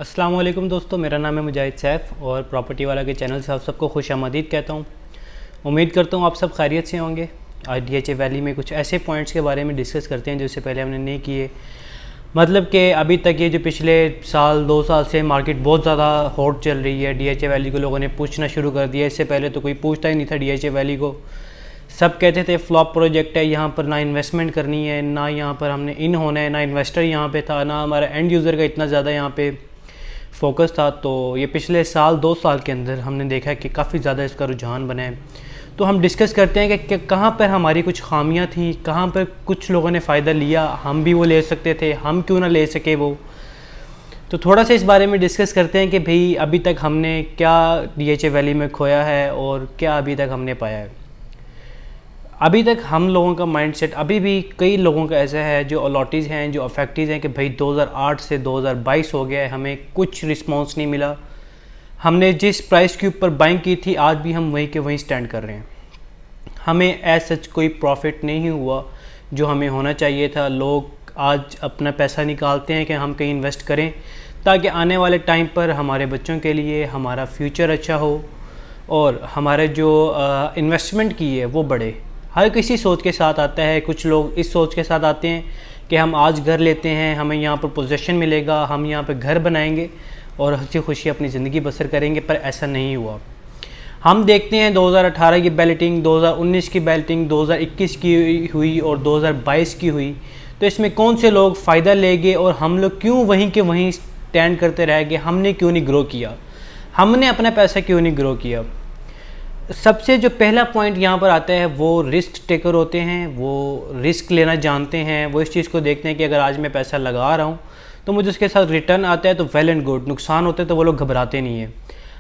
अस्सलाम वालेकुम दोस्तों, मेरा नाम है मुजाहिद सैफ और प्रॉपर्टी वाला के चैनल से आप सबको खुश आमदीद कहता हूँ। उम्मीद करता हूँ आप सब खैरियत से होंगे। आज DHA वैली में कुछ ऐसे पॉइंट्स के बारे में डिस्कस करते हैं जो इससे पहले हमने नहीं किए। मतलब कि अभी तक ये जो पिछले साल 2 साल से मार्केट बहुत ज़्यादा हॉट चल रही है। DHA वैली को लोगों ने पूछना शुरू कर दिया। इससे पहले तो कोई पूछता ही नहीं था DHA वैली को। सब कहते थे फ्लॉप प्रोजेक्ट है, यहाँ पर ना इन्वेस्टमेंट करनी है, ना यहाँ पर हमने इन होना है, ना इन्वेस्टर यहाँ पे था, ना हमारा एंड यूज़र का इतना ज़्यादा यहाँ पे फोकस था। तो ये पिछले साल 2 साल के अंदर हमने देखा है कि काफ़ी ज़्यादा इसका रुझान बना है। तो हम डिस्कस करते हैं कि कहाँ पर हमारी कुछ खामियां थी, कहाँ पर कुछ लोगों ने फ़ायदा लिया, हम भी वो ले सकते थे, हम क्यों ना ले सके वो। तो थोड़ा सा इस बारे में डिस्कस करते हैं कि भाई अभी तक हमने क्या DHA वैली में खोया है और क्या अभी तक हमने पाया है। अभी तक हम लोगों का माइंडसेट, अभी भी कई लोगों का ऐसा है जो अलॉटीज़ हैं, जो अफेक्टीज़ हैं कि भाई 2008 से 2022 हो गया है, हमें कुछ रिस्पांस नहीं मिला। हमने जिस प्राइस के ऊपर बाइंग की थी आज भी हम वहीं के वहीं स्टैंड कर रहे हैं। हमें एज सच कोई प्रॉफिट नहीं हुआ जो हमें होना चाहिए था। लोग आज अपना पैसा निकालते हैं कि हम कहीं इन्वेस्ट करें ताकि आने वाले टाइम पर हमारे बच्चों के लिए हमारा फ्यूचर अच्छा हो और हमारे जो इन्वेस्टमेंट की है वो बढ़े। हर किसी सोच के साथ आता है। कुछ लोग इस सोच के साथ आते हैं कि हम आज घर लेते हैं, हमें यहाँ पर पोजीशन मिलेगा, हम यहाँ पर घर बनाएंगे और हंसी खुशी अपनी ज़िंदगी बसर करेंगे, पर ऐसा नहीं हुआ। हम देखते हैं 2018 की बैलेटिंग, 2019 की बैलेटिंग, 2021 की हुई और 2022 की हुई। तो इसमें कौन से लोग फ़ायदा लेंगे और हम लोग क्यों वहीं के वहीं स्टैंड करते रह गए? हमने क्यों नहीं ग्रो किया? हमने अपना पैसा क्यों नहीं ग्रो किया? सबसे जो पहला पॉइंट यहाँ पर आता है वो रिस्क टेकर होते हैं। वो रिस्क लेना जानते हैं। वो इस चीज़ को देखते हैं कि अगर आज मैं पैसा लगा रहा हूँ तो मुझे उसके साथ रिटर्न आता है तो वेल एंड गुड, नुकसान होता है तो वो लोग घबराते नहीं हैं।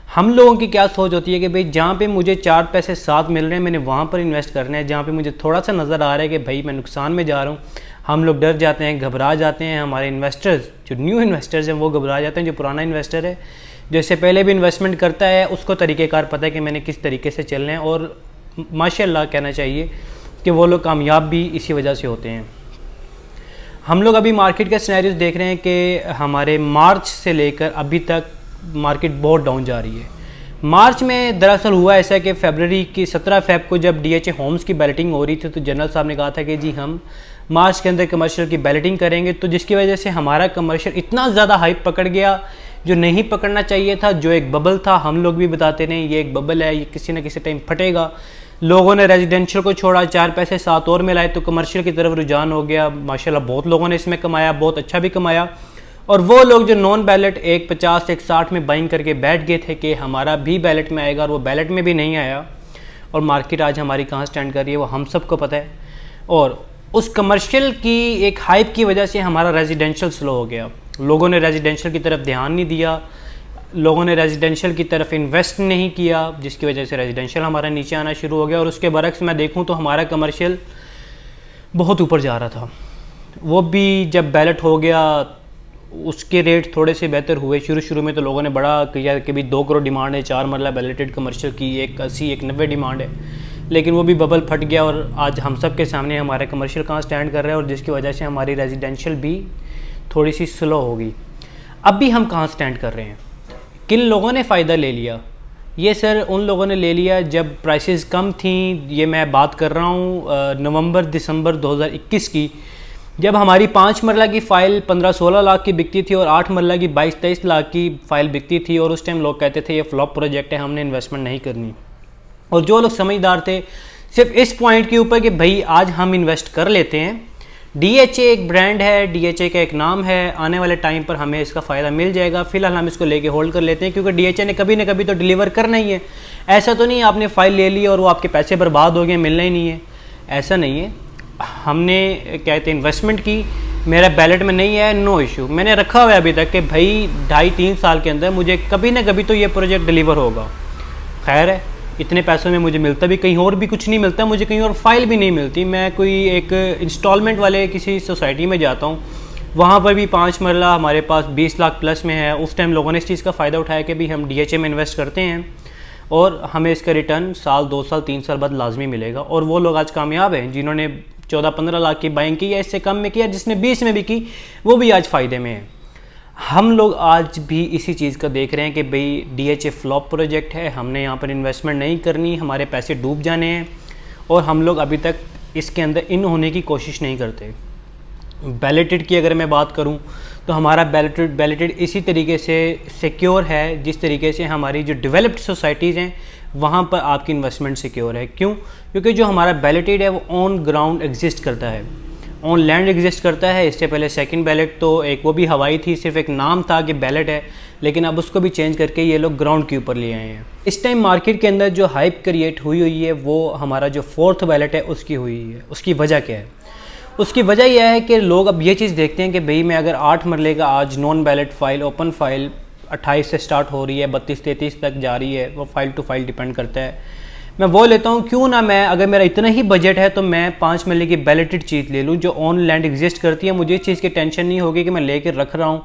हम लोगों की क्या सोच होती है कि भाई जहाँ पे मुझे 4 पैसे साथ मिल रहे हैं मैंने वहाँ पर इन्वेस्ट करना है। जहाँ पे मुझे थोड़ा सा नज़र आ रहा है कि भाई मैं नुकसान में जा रहा हूँ, हम लोग डर जाते हैं, घबरा जाते हैं। हमारे इन्वेस्टर्स, जो न्यू इन्वेस्टर्स हैं वो घबरा जाते हैं। जो पुराना इन्वेस्टर है, जो इससे पहले भी इन्वेस्टमेंट करता है, उसको तरीक़ेकार पता है कि मैंने किस तरीके से चलना है। और माशाल्लाह कहना चाहिए कि वो लोग कामयाब भी इसी वजह से होते हैं। हम लोग अभी मार्केट के सिनेरियोस देख रहे हैं कि हमारे मार्च से लेकर अभी तक मार्केट बहुत डाउन जा रही है। मार्च में दरअसल हुआ ऐसा कि फरवरी की 17 फ़रवरी को जब DHA होम्स की बैलेटिंग हो रही थी तो जनरल साहब ने कहा था कि जी हम मार्च के अंदर कमर्शियल की बैलेटिंग करेंगे। तो जिसकी वजह से हमारा कमर्शियल इतना ज़्यादा हाइप पकड़ गया जो नहीं पकड़ना चाहिए था, जो एक बबल था। हम लोग भी बताते रहे ये एक बबल है, ये किसी न किसी टाइम फटेगा। लोगों ने रेजिडेंशियल को छोड़ा, 4 पैसे साथ और मिलाए तो कमर्शियल की तरफ रुझान हो गया। माशाल्लाह बहुत लोगों ने इसमें कमाया, बहुत अच्छा भी कमाया। और वो लोग जो नॉन बैलेट 150 160 में बाइंग करके बैठ गए थे कि हमारा भी बैलेट में आएगा, और वो बैलेट में भी नहीं आया। और मार्केट आज हमारी कहाँ स्टैंड कर रही है वो हम सबको पता है। और उस कमर्शियल की एक हाइप की वजह से हमारा रेजिडेंशियल स्लो हो गया। लोगों ने रेजिडेंशियल की तरफ ध्यान नहीं दिया, लोगों ने रेजिडेंशियल की तरफ इन्वेस्ट नहीं किया, जिसकी वजह से रेजिडेंशियल हमारा नीचे आना शुरू हो गया। और उसके बरक्स मैं देखूं तो हमारा कमर्शियल बहुत ऊपर जा रहा था। वो भी जब बैलेट हो गया उसके रेट थोड़े से बेहतर हुए। शुरू में तो लोगों ने बड़ा किया कि भाई 2 करोड़ डिमांड है 4 मरला बैलेटेड कमर्शियल की, 180 190 डिमांड है। लेकिन वो भी बबल फट गया और आज हम सब के सामने हमारा कमर्शियल कहाँ स्टैंड कर रहा है, और जिसकी वजह से हमारी रेजिडेंशियल भी थोड़ी सी स्लो हो गई। अब भी हम कहाँ स्टैंड कर रहे हैं? किन लोगों ने फ़ायदा ले लिया? ये सर उन लोगों ने ले लिया जब प्राइसेस कम थी। ये मैं बात कर रहा हूँ नवंबर दिसंबर 2021 की, जब हमारी 5 मरला की फ़ाइल 15-16 लाख की बिकती थी और 8 मरला की 22-23 लाख की फ़ाइल बिकती थी। और उस टाइम लोग कहते थे ये फ्लॉप प्रोजेक्ट है, हमने इन्वेस्टमेंट नहीं करनी। और जो लोग समझदार थे सिर्फ इस पॉइंट के ऊपर कि भाई आज हम इन्वेस्ट कर लेते हैं, DHA एक ब्रांड है, DHA का एक नाम है, आने वाले टाइम पर हमें इसका फ़ायदा मिल जाएगा, फ़िलहाल हम इसको लेके होल्ड कर लेते हैं क्योंकि DHA ने कभी ना कभी तो डिलीवर करना ही है। ऐसा तो नहीं है आपने फ़ाइल ले ली और वो आपके पैसे बर्बाद हो गए, मिलना ही नहीं है, ऐसा नहीं है। हमने कहते हैं इन्वेस्टमेंट की, मेरा बैलेट में नहीं है, नो इशू, मैंने रखा हुआ है अभी तक कि भाई 2.5-3 साल के अंदर मुझे कभी ना कभी तो ये प्रोजेक्ट डिलीवर होगा। खैर है, इतने पैसों में मुझे मिलता भी कहीं और भी कुछ नहीं मिलता, मुझे कहीं और फाइल भी नहीं मिलती। मैं कोई एक इंस्टॉलमेंट वाले किसी सोसाइटी में जाता हूँ, वहाँ पर भी 5 मरला हमारे पास 20 लाख प्लस में है। उस टाइम लोगों ने इस चीज़ का फ़ायदा उठाया कि भी हम DHA में इन्वेस्ट करते हैं और हमें इसका रिटर्न साल 2 साल 3 साल बाद लाजमी मिलेगा। और वो लोग आज कामयाब हैं जिन्होंने 14-15 लाख की बाइंग की या इससे कम में की, या जिसने 20 में भी की वो भी आज फ़ायदे में है। हम लोग आज भी इसी चीज़ का देख रहे हैं कि भाई DHA फ्लॉप प्रोजेक्ट है, हमने यहाँ पर इन्वेस्टमेंट नहीं करनी, हमारे पैसे डूब जाने हैं, और हम लोग अभी तक इसके अंदर इन होने की कोशिश नहीं करते। बैलेटेड की अगर मैं बात करूं तो हमारा बैलेटेड इसी तरीके से सिक्योर है जिस तरीके से हमारी जो डेवलप्ड सोसाइटीज़ हैं वहाँ पर आपकी इन्वेस्टमेंट सिक्योर है। क्यों? क्योंकि जो हमारा बैलेटेड है वो ऑन ग्राउंड एग्जिस्ट करता है, ऑन लैंड एग्जिस्ट करता है। इससे पहले सेकंड बैलेट तो एक वो भी हवाई थी, सिर्फ एक नाम था कि बैलेट है, लेकिन अब उसको भी चेंज करके ये लोग ग्राउंड के ऊपर ले आए हैं। इस टाइम मार्केट के अंदर जो हाइप क्रिएट हुई है वो हमारा जो फोर्थ बैलेट है उसकी हुई है। उसकी वजह क्या है? उसकी वजह यह है कि लोग अब ये चीज़ देखते हैं कि भाई मैं अगर 8 मरले का आज non ballot file, open file 28 से स्टार्ट हो रही है, 32-33 तक जा रही है, वो फाइल टू फाइल डिपेंड करता है, मैं वो लेता हूँ। क्यों ना मैं, अगर मेरा इतना ही बजट है तो मैं 5 मरले की बैलेटेड चीज़ ले लूँ जो ऑन लैंड एग्जिस्ट करती है। मुझे इस चीज़ की टेंशन नहीं होगी कि मैं लेकर रख रहा हूँ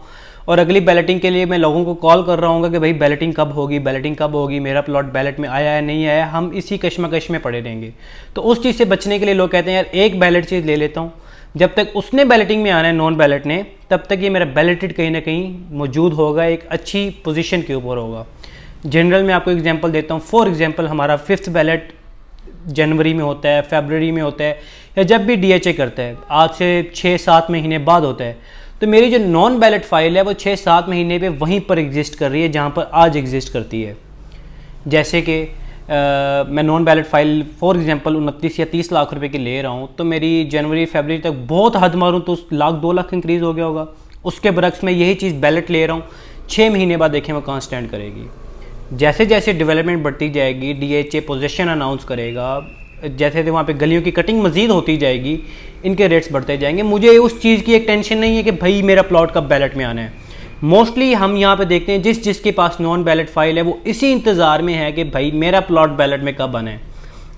और अगली बैलेटिंग के लिए मैं लोगों को कॉल कर रहा हूँ कि भाई बैलेटिंग कब होगी, बैलेटिंग कब होगी, मेरा प्लॉट बैलेट में आया है नहीं आया। हम इसी कश्मकश में पड़े रहेंगे। तो उस चीज़ से बचने के लिए लोग कहते हैं यार एक बैलेट चीज़ ले लेता हूँ, जब तक उसने बैलेटिंग में आना है नॉन बैलेट ने, तब तक ये मेरा बैलेटेड कहीं ना कहीं मौजूद होगा, एक अच्छी पोजीशन के ऊपर होगा। जनरल में आपको एग्जांपल देता हूँ। फॉर एग्जांपल हमारा 5th बैलेट जनवरी में होता है, फरवरी में होता है, या जब भी DHA करता है आज से 6-7 महीने बाद होता है, तो मेरी जो नॉन बैलेट फाइल है वो 6-7 महीने पे वहीं पर एग्जिस्ट कर रही है जहाँ पर आज एग्जिस्ट करती है। जैसे कि मैं non ballot file for example 29 या 30 लाख रुपए की ले रहा हूँ, तो मेरी जनवरी फरवरी तक बहुत हद मारूँ तो 1-2 लाख इंक्रीज़ हो गया होगा। उसके बरक्स में यही चीज़ बैलेट ले रहा हूँ, 6 महीने बाद देखें वो कहाँ स्टैंड करेगी। जैसे जैसे डेवलपमेंट बढ़ती जाएगी, DHA पोजीशन अनाउंस करेगा, जैसे जैसे वहाँ पे गलियों की कटिंग मज़ीद होती जाएगी, इनके रेट्स बढ़ते जाएंगे। मुझे उस चीज़ की एक टेंशन नहीं है कि भाई मेरा प्लॉट कब बैलेट में आना है। मोस्टली हम यहाँ पे देखते हैं जिसके पास नॉन बैलेट फाइल है वो इसी इंतज़ार में है कि भाई मेरा प्लॉट बैलेट में कब आना है।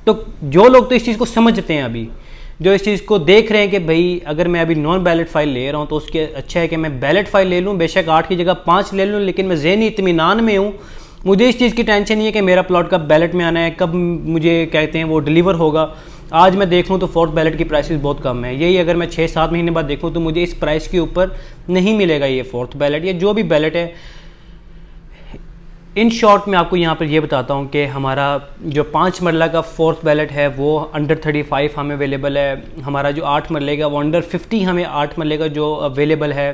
तो जो लोग तो इस चीज़ को समझते हैं, अभी जो इस चीज़ को देख रहे हैं कि भाई अगर मैं अभी नॉन बैलेट फाइल ले रहा हूँ तो उसके अच्छा है कि मैं बैलेट फाइल ले लूँ, बेशक 8 की जगह 5 ले लूँ, लेकिन मैं ज़हनी इत्मीनान में हूँ। मुझे इस चीज़ की टेंशन नहीं है कि मेरा प्लॉट कब बैलेट में आना है, कब मुझे कहते हैं वो डिलीवर होगा। आज मैं देख लूँ तो फोर्थ बैलेट की प्राइसेस बहुत कम है, यही अगर मैं 6-7 महीने बाद देखूँ तो मुझे इस प्राइस के ऊपर नहीं मिलेगा ये फोर्थ बैलेट या जो भी बैलेट है। इन शॉर्ट मैं आपको यहाँ पर ये बताता हूँ कि हमारा जो 5 मरला का फोर्थ बैलेट है वो अंडर 35 हमें अवेलेबल है। हमारा जो 8 मरले का वो अंडर 50 हमें 8 मरले का जो अवेलेबल है।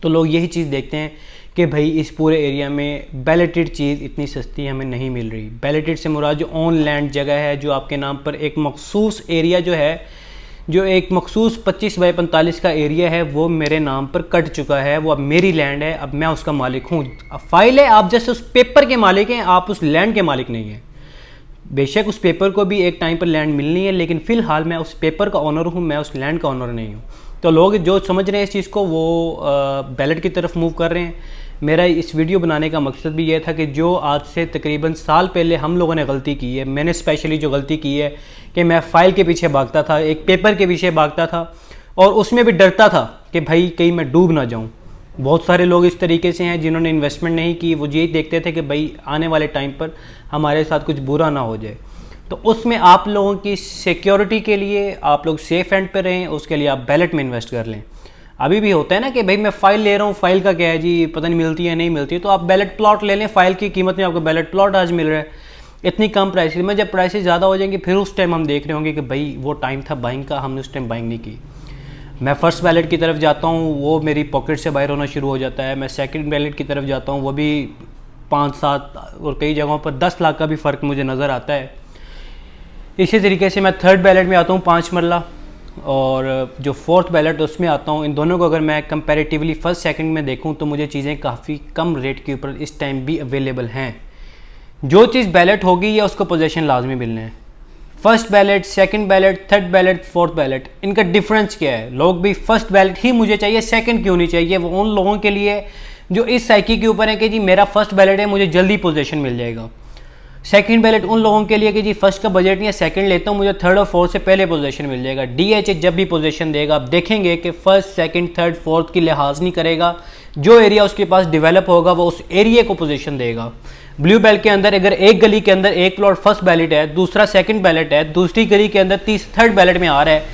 तो लोग यही चीज़ देखते हैं कि भाई इस पूरे एरिया में बैलेटेड चीज़ इतनी सस्ती हमें नहीं मिल रही। बैलेटेड से मुराद जो ऑन लैंड जगह है, जो आपके नाम पर एक मखसूस एरिया जो है, जो एक मखसूस 25 बाई 45 का एरिया है, वो मेरे नाम पर कट चुका है, वो अब मेरी लैंड है, अब मैं उसका मालिक हूँ। अब फाइल है, आप जैसे उस पेपर के मालिक हैं, आप उस लैंड के मालिक नहीं हैं। बेशक उस पेपर को भी एक टाइम पर लैंड मिलनी है, लेकिन फ़िलहाल मैं उस पेपर का ऑनर हूँ, मैं उस लैंड का ऑनर नहीं हूँ। तो लोग जो समझ रहे हैं इस चीज़ को वो बैलेट की तरफ मूव कर रहे हैं। मेरा इस वीडियो बनाने का मकसद भी ये था कि जो आज से तकरीबन साल पहले हम लोगों ने गलती की है, मैंने स्पेशली जो गलती की है कि मैं फ़ाइल के पीछे भागता था, एक पेपर के पीछे भागता था और उसमें भी डरता था कि भाई कहीं मैं डूब ना जाऊं। बहुत सारे लोग इस तरीके से हैं जिन्होंने इन्वेस्टमेंट नहीं की, वो यही देखते थे कि भाई आने वाले टाइम पर हमारे साथ कुछ बुरा ना हो जाए। तो उसमें आप लोगों की सिक्योरिटी के लिए आप लोग सेफ एंड पे रहें, उसके लिए आप बैलेट में इन्वेस्ट कर लें। अभी भी होता है ना कि भाई मैं फ़ाइल ले रहा हूँ, फ़ाइल का क्या है जी, पता नहीं मिलती है नहीं मिलती है, तो आप बैलेट प्लॉट ले लें। फ़ाइल की कीमत में आपको बैलेट प्लॉट आज मिल रहा है इतनी कम प्राइस में। जब प्राइसेस ज़्यादा हो जाएंगे फिर उस टाइम हम देख रहे होंगे कि भाई वो टाइम था बाइंग का, हमने उस टाइम बाइंग नहीं की। मैं फ़र्स्ट बैलेट की तरफ जाता हूँ, वो मेरी पॉकेट से बाहर होना शुरू हो जाता है। मैं सेकंड बैलेट की तरफ जाता हूँ, वो भी 5-7 और कई जगहों पर 10 लाख का भी फ़र्क मुझे नज़र आता है। इसी तरीके से मैं थर्ड बैलेट में आता हूँ 5 मरला, और जो फोर्थ बैलेट उसमें आता हूँ। इन दोनों को अगर मैं कंपैरेटिवली फर्स्ट सेकंड में देखूँ तो मुझे चीज़ें काफ़ी कम रेट के ऊपर इस टाइम भी अवेलेबल हैं। जो चीज़ बैलेट होगी या उसको पोजीशन लाजमी मिलने हैं। First ballot, second ballot, third ballot, fourth ballot, इनका डिफरेंस क्या है? लोग भी फर्स्ट बैलेट ही मुझे चाहिए, सेकंड क्यों नहीं चाहिए? वो उन लोगों के लिए जो इस साइकी के ऊपर है कि जी मेरा फर्स्ट बैलेट है, मुझे जल्दी पोजीशन मिल जाएगा। सेकंड बैलेट उन लोगों के लिए कि जी फर्स्ट का बजट नहीं है, सेकंड लेता हूँ, मुझे थर्ड और फोर्थ से पहले पोजीशन मिल जाएगा। DHA जब भी पोजीशन देगा आप देखेंगे कि फर्स्ट, सेकंड, थर्ड, फोर्थ की लिहाज नहीं करेगा। जो एरिया उसके पास डेवलप होगा वो उस एरिया को पोजीशन देगा। ब्लू बेल्ट के अंदर अगर एक गली के अंदर एक प्लॉट फर्स्ट बैलेट है, दूसरा सेकंड बैलेट है, दूसरी गली के अंदर थर्ड बैलेट में आ रहा है,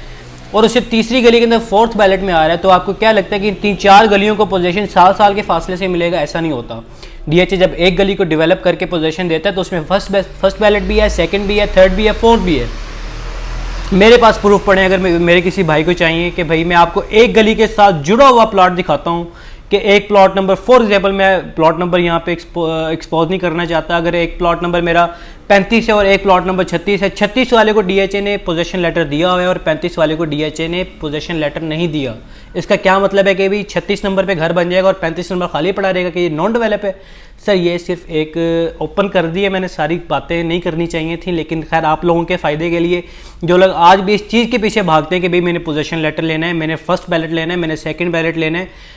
और उसे तीसरी गली के अंदर फोर्थ बैलेट में आ रहा है, तो आपको क्या लगता है कि 3-4 गलियों को पोजीशन साल के फासले से मिलेगा? ऐसा नहीं होता। डीएचए जब एक गली को डेवलप करके पोजीशन देता है तो उसमें फर्स्ट बैलेट भी है, सेकंड भी है, थर्ड भी है, फोर्थ भी है। मेरे पास प्रूफ पड़े, अगर मेरे किसी भाई को चाहिए कि भाई मैं आपको एक गली के साथ जुड़ा हुआ प्लॉट दिखाता हूँ कि एक प्लॉट नंबर, फॉर एग्जांपल मैं प्लॉट नंबर यहाँ पे एक्सपोज नहीं करना चाहता, अगर एक प्लॉट नंबर मेरा 35 है और एक प्लॉट नंबर 36 है, 36 वाले को डीएचए ने पोजीशन लेटर दिया हुआ है और 35 वाले को डीएचए ने पोजीशन लेटर नहीं दिया, इसका क्या मतलब है कि भाई 36 नंबर पे घर बन जाएगा और 35 नंबर खाली पड़ा रहेगा कि ये नॉन डेवलप है? सर ये सिर्फ एक ओपन कर दी है मैंने, सारी बातें नहीं करनी चाहिए थी, लेकिन खैर आप लोगों के फ़ायदे के लिए, जो लोग आज भी इस चीज़ के पीछे भागते हैं कि भाई मैंने पोजीशन लेटर लेना है, मैंने फर्स्ट बैलेट लेना है, मैंने सेकंड बैलेट लेना है,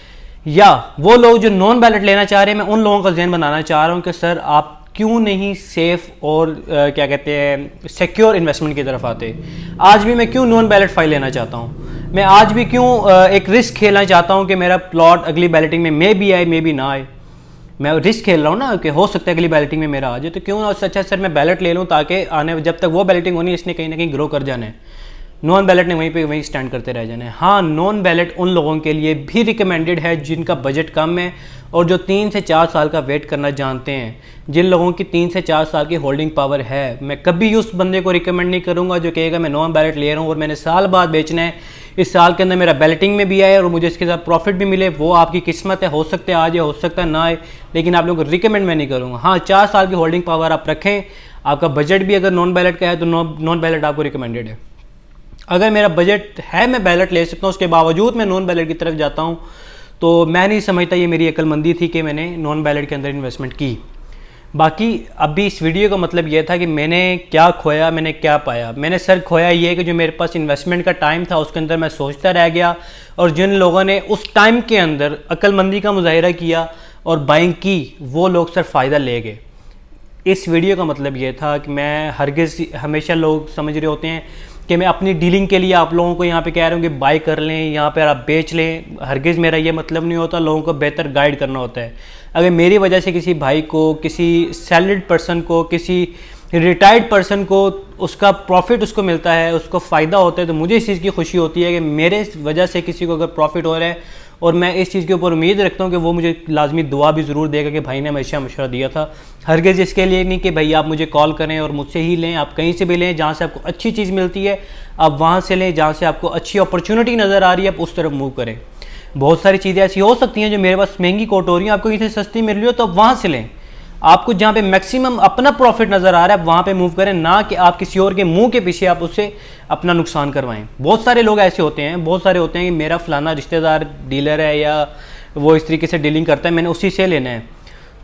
या वो लोग जो नॉन बैलेट लेना चाह रहे हैं, मैं उन लोगों का ज़हन बनाना चाह रहा हूँ कि सर आप क्यों नहीं सेफ और क्या कहते हैं सिक्योर इन्वेस्टमेंट की तरफ आते? आज भी मैं क्यों नॉन बैलेट फाइल लेना चाहता हूँ? मैं आज भी क्यों एक रिस्क खेलना चाहता हूँ कि मेरा प्लॉट अगली बैलेटिंग में मे भी आए मे भी ना आए? मैं रिस्क खेल रहा हूँ ना कि हो सकता है अगली बैलेटिंग में मेरा आ जाए, तो क्यों ना उससे अच्छा सर मैं बैलेट ले लूँ ताकि आने जब तक वो बैलेटिंग होनी इसने कहीं ना कहीं ग्रो कर जाना है, नॉन बैलेट ने वहीं स्टैंड करते रह जाना है। हाँ, नॉन बैलेट उन लोगों के लिए भी रिकमेंडेड है जिनका बजट कम है और जो 3 से 4 साल का वेट करना जानते हैं, जिन लोगों की 3 से 4 साल की होल्डिंग पावर है। मैं कभी उस बंदे को रिकमेंड नहीं करूँगा जो कहेगा मैं नॉन बैलेट ले रहा हूँ और मैंने साल बाद बेचना है, इस साल के अंदर मेरा बैलेटिंग में भी आए और मुझे इसके साथ प्रॉफिट भी मिले। वो आपकी किस्मत है, हो सकता है आ जाए, हो सकता है ना आए, लेकिन आप लोगों को रिकमेंड मैं नहीं करूँगा। हाँ, 4 साल की होल्डिंग पावर आप रखें, आपका बजट भी अगर नॉन बैलेट का है तो नॉन बैलेट आपको रिकमेंडेड है। अगर मेरा बजट है मैं बैलेट ले सकता हूँ, उसके बावजूद मैं नॉन बैलेट की तरफ जाता हूँ, तो मैं नहीं समझता ये मेरी अक्लमंदी थी कि मैंने नॉन बैलेट के अंदर इन्वेस्टमेंट की। बाकी अभी इस वीडियो का मतलब ये था कि मैंने क्या खोया, मैंने क्या पाया। मैंने सर खोया ये कि जो मेरे पास इन्वेस्टमेंट का टाइम था उसके अंदर मैं सोचता रह गया, और जिन लोगों ने उस टाइम के अंदर अक्लमंदी का मुजाहिरा किया और बाइंग की, वो लोग सर फ़ायदा ले गए। इस वीडियो का मतलब ये था कि मैं हरगिज़, हमेशा लोग समझ रहे होते हैं कि मैं अपनी डीलिंग के लिए आप लोगों को यहाँ पे कह रहा हूँ कि बाय कर लें, यहाँ पर आप बेच लें। हरगिज़ मेरा ये मतलब नहीं होता, लोगों को बेहतर गाइड करना होता है। अगर मेरी वजह से किसी भाई को, किसी सैलरीड पर्सन को, किसी रिटायर्ड पर्सन को उसका प्रॉफिट उसको मिलता है, उसको फ़ायदा होता है, तो मुझे इस चीज़ की खुशी होती है कि मेरे वजह से किसी को अगर प्रॉफिट हो रहा है, और मैं इस चीज़ के ऊपर उम्मीद रखता हूँ कि वो मुझे लाजमी दुआ भी ज़रूर देगा कि भाई ने हमेशा मशवरा दिया था। हरगिज़ इसके लिए नहीं कि भाई आप मुझे कॉल करें और मुझसे ही लें, आप कहीं से भी लें, जहाँ से आपको अच्छी चीज़ मिलती है आप वहाँ से लें, जहाँ से आपको अच्छी अपॉर्चुनिटी नज़र आ रही है आप उस तरफ मूव करें। बहुत सारी चीज़ें ऐसी हो सकती हैं जो मेरे पास महंगी कोट हो रही हैं, आपको कहीं से सस्ती मिल रही हो तो आप वहाँ से लें। आपको जहाँ पे मैक्सिमम अपना प्रॉफिट नज़र आ रहा है आप वहाँ पे मूव करें, ना कि आप किसी और के मुंह के पीछे आप उससे अपना नुकसान करवाएं। बहुत सारे लोग ऐसे होते हैं, बहुत सारे होते हैं कि मेरा फलाना रिश्तेदार डीलर है या वो इस तरीके से डीलिंग करता है, मैंने उसी से लेना है,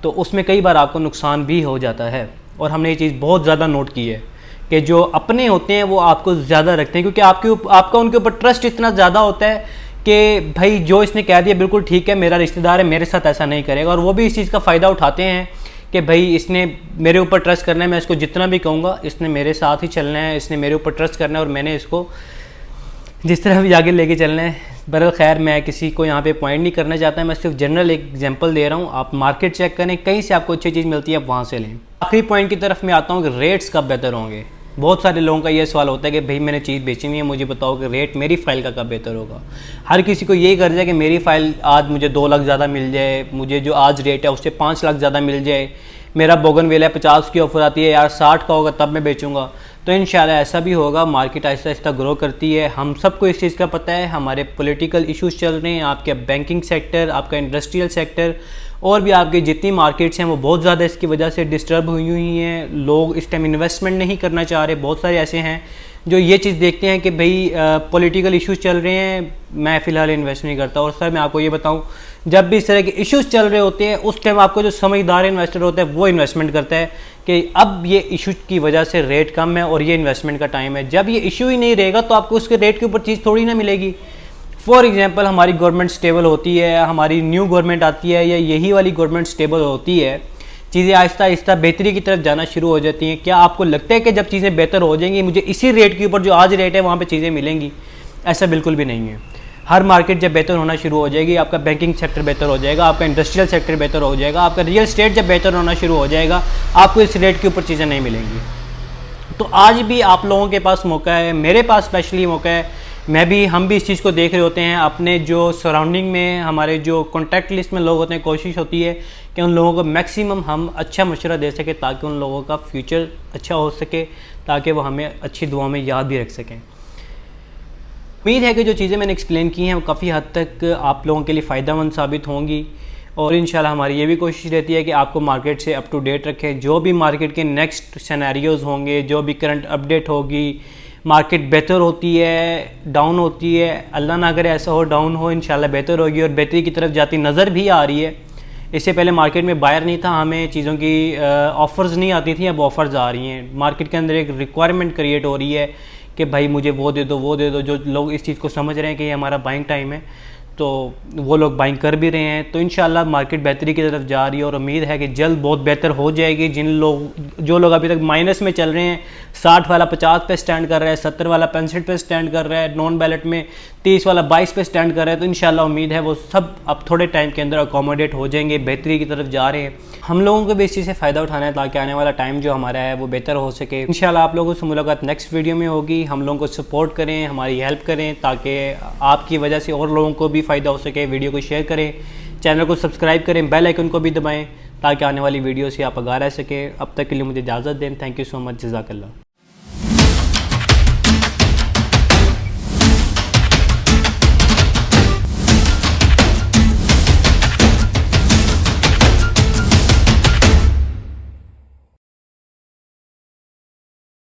तो उसमें कई बार आपको नुकसान भी हो जाता है। और हमने ये चीज़ बहुत ज़्यादा नोट की है कि जो अपने होते हैं वो आपको ज़्यादा रखते हैं, क्योंकि आपका उनके ऊपर ट्रस्ट इतना ज़्यादा होता है कि भाई जो इसने कह दिया बिल्कुल ठीक है, मेरा रिश्तेदार है, मेरे साथ ऐसा नहीं करेगा। और वो भी इस चीज़ का फ़ायदा उठाते हैं कि भाई इसने मेरे ऊपर ट्रस्ट करना है, मैं इसको जितना भी कहूँगा इसने मेरे साथ ही चलना है, इसने मेरे ऊपर ट्रस्ट करना है और मैंने इसको जिस तरह भी आगे लेके चलना है। बहरहाल खैर, मैं किसी को यहाँ पे पॉइंट नहीं करना चाहता, मैं सिर्फ जनरल एक एग्जांपल दे रहा हूँ। आप मार्केट चेक करें, कहीं से आपको अच्छी चीज़ मिलती है आप वहाँ से लें। आखिरी पॉइंट की तरफ मैं आता हूँ कि रेट्स कब बेहतर होंगे। बहुत सारे लोगों का ये सवाल होता है कि भाई मैंने चीज़ बेचनी है, मुझे बताओ कि रेट मेरी फ़ाइल का कब बेहतर होगा। हर किसी को यही गर्ज है कि मेरी फ़ाइल आज मुझे 2 लाख ज़्यादा मिल जाए, मुझे जो आज रेट है उससे 5 लाख ज़्यादा मिल जाए, मेरा बोगनविला 50 की ऑफर आती है यार 60 का होगा तब मैं बेचूंगा। तो इंशाल्लाह ऐसा भी होगा। मार्केट आहिस्ता आहिस्ता ग्रो करती है, हम सबको इस चीज़ का पता है। हमारे पॉलिटिकल इश्यूज चल रहे हैं, आपके बैंकिंग सेक्टर, आपका इंडस्ट्रियल सेक्टर और भी आपकी जितनी मार्केट्स हैं वो बहुत ज़्यादा इसकी वजह से डिस्टर्ब हुई हैं। लोग इस टाइम इन्वेस्टमेंट नहीं करना चाह रहे। बहुत सारे ऐसे हैं जो ये चीज़ देखते हैं कि भाई पॉलिटिकल इश्यूज चल रहे हैं, मैं फ़िलहाल इन्वेस्ट नहीं करता। और सर मैं आपको ये बताऊं, जब भी इस तरह के इश्यूज चल रहे होते हैं उस टाइम आपको जो समझदार इन्वेस्टर होता है वो इन्वेस्टमेंट करता है कि अब ये इशू की वजह से रेट कम है और ये इन्वेस्टमेंट का टाइम है। जब ये इशू ही नहीं रहेगा तो आपको उसके रेट के ऊपर चीज़ थोड़ी ना मिलेगी। फॉर एग्जांपल, हमारी गवर्नमेंट स्टेबल होती है, हमारी न्यू गवर्नमेंट आती है या यही वाली गवर्नमेंट स्टेबल होती है, चीज़ें आहिस्ता आहिस्ता बेहतरी की तरफ जाना शुरू हो जाती हैं। क्या आपको लगता है कि जब चीज़ें बेहतर हो जाएंगी मुझे इसी रेट के ऊपर जो आज रेट है वहाँ पे चीज़ें मिलेंगी? ऐसा बिल्कुल भी नहीं है। हर मार्केट जब बेहतर होना शुरू हो जाएगी, आपका बैंकिंग सेक्टर बेहतर हो जाएगा, आपका इंडस्ट्रियल सेक्टर बेहतर हो जाएगा, आपका रियल एस्टेट जब बेहतर होना शुरू हो जाएगा, आपको इस रेट के ऊपर चीज़ें नहीं मिलेंगी। तो आज भी आप लोगों के पास मौका है, मेरे पास स्पेशली मौका है हम भी इस चीज़ को देख रहे होते हैं अपने जो सराउंडिंग में, हमारे जो कॉन्टैक्ट लिस्ट में लोग होते हैं, कोशिश होती है कि उन लोगों को मैक्सिमम हम अच्छा मशवरा दे सकें ताकि उन लोगों का फ्यूचर अच्छा हो सके, ताकि वो हमें अच्छी दुआ में याद भी रख सकें। उम्मीद है कि जो चीज़ें मैंने एक्सप्लेन की हैं वो काफ़ी हद तक आप लोगों के लिए फ़ायदेमंद साबित होंगी, और इंशाल्लाह हमारी ये भी कोशिश रहती है कि आपको मार्केट से अप टू डेट रखें। जो भी मार्केट के नेक्स्ट सिनेरियोज़ होंगे, जो भी करंट अपडेट होगी, मार्केट बेहतर होती है, डाउन होती है, अल्लाह ना करे ऐसा हो, डाउन हो, इंशाल्लाह बेहतर होगी और बेहतरी की तरफ जाती नज़र भी आ रही है। इससे पहले मार्केट में बायर नहीं था, हमें चीज़ों की ऑफ़र्स नहीं आती थी, अब ऑफ़र्स आ रही हैं। मार्केट के अंदर एक रिक्वायरमेंट क्रिएट हो रही है कि भाई मुझे वो दे दो, वो दे दो। जो लोग इस चीज़ को समझ रहे हैं कि ये हमारा बाइंग टाइम है, तो वो लोग बाइंग कर भी रहे हैं। तो इंशाल्लाह मार्केट बेहतरी की तरफ जा रही है और उम्मीद है कि जल्द बहुत बेहतर हो जाएगी। जो लोग अभी तक माइनस में चल रहे हैं, 60 वाला 50 पे स्टैंड कर रहा है, 70 वाला 65 पे स्टैंड कर रहा है, नॉन बैलेट में 30 वाला 22 पे स्टैंड कर रहा है, तो इंशाल्लाह उम्मीद है वो सब अब थोड़े टाइम के अंदर अकोमोडेट हो जाएंगे, बेहतरी की तरफ जा रहे हैं। हम लोगों को भी इस चीज़ से फ़ायदा उठाना है ताकि आने वाला टाइम जो हमारा है वो बेहतर हो सके। इंशाल्लाह आप लोगों से मुलाकात नेक्स्ट वीडियो में होगी। हम लोगों को सपोर्ट करें, हमारी हेल्प करें ताकि आपकी वजह से और लोगों को भी फ़ायदा हो सके। वीडियो को शेयर करें, चैनल को सब्सक्राइब करें, बेल आइकन को भी दबाएं ताकि आने वाली वीडियो से आप आगाह रह सकें। अब तक के लिए मुझे इजाज़त दें। थैंक यू सो मच, जज़ाकल्लाह।